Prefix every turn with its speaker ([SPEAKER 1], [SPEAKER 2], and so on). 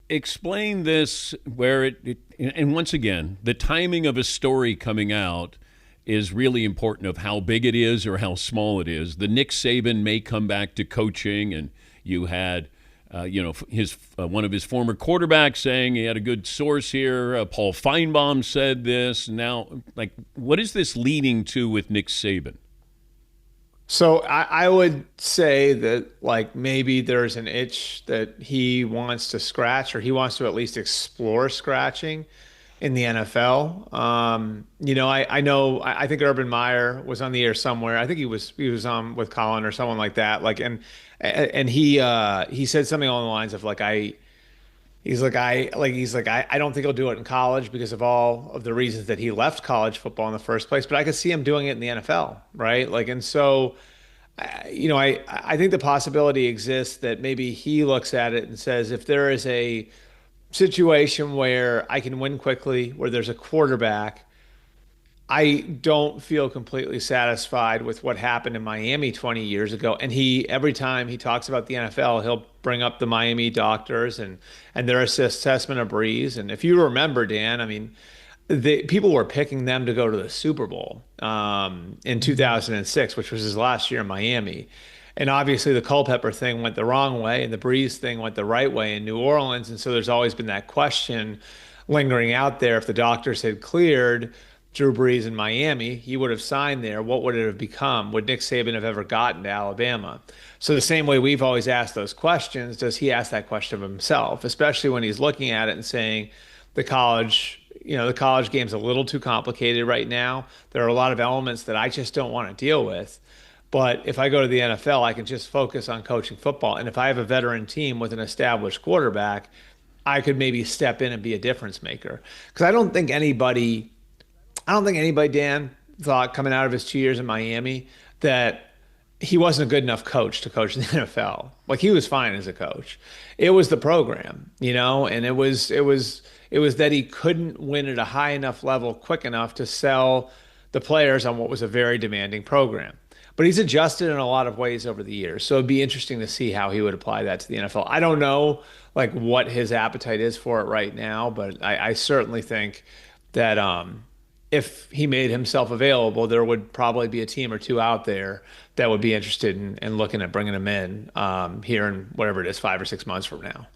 [SPEAKER 1] explain this where and once again, the timing of a story coming out is really important of how big it is or how small it is. The Nick Saban may come back to coaching, and you had, his one of his former quarterbacks saying he had a good source here. Paul Feinbaum said this. Now, like, what is this leading to with Nick Saban?
[SPEAKER 2] So I would say that like maybe there's an itch that he wants to scratch or he wants to at least explore scratching in the NFL. I know I think Urban Meyer was on the air somewhere. I think he was on with Colin or someone like that. And he said something along the lines of like I don't think he'll do it in college because of all of the reasons that he left college football in the first place, but I could see him doing it in the NFL, right? Like, and so, I think the possibility exists that maybe he looks at it and says, if there is a situation where I can win quickly, where there's a quarterback, I don't feel completely satisfied with what happened in Miami 20 years ago. And every time he talks about the NFL, he'll bring up the Miami doctors and their assessment of Breeze. And if you remember, Dan, I mean, people were picking them to go to the Super Bowl in 2006, which was his last year in Miami. And obviously, the Culpepper thing went the wrong way, and the Breeze thing went the right way in New Orleans. And so there's always been that question lingering out there. If the doctors had cleared Drew Brees in Miami, he would have signed there. What would it have become? Would Nick Saban have ever gotten to Alabama? So the same way we've always asked those questions, does he ask that question of himself, especially when he's looking at it and saying the college game's a little too complicated right now. There are a lot of elements that I just don't want to deal with. But if I go to the NFL, I can just focus on coaching football. And if I have a veteran team with an established quarterback, I could maybe step in and be a difference maker. Because I don't think anybody, Dan, thought coming out of his 2 years in Miami that he wasn't a good enough coach to coach in the NFL. Like he was fine as a coach. It was the program, and it was that he couldn't win at a high enough level quick enough to sell the players on what was a very demanding program. But he's adjusted in a lot of ways over the years. So it'd be interesting to see how he would apply that to the NFL. I don't know like what his appetite is for it right now, but I certainly think that if he made himself available, there would probably be a team or two out there that would be interested in looking at bringing him in here in whatever it is, 5 or 6 months from now.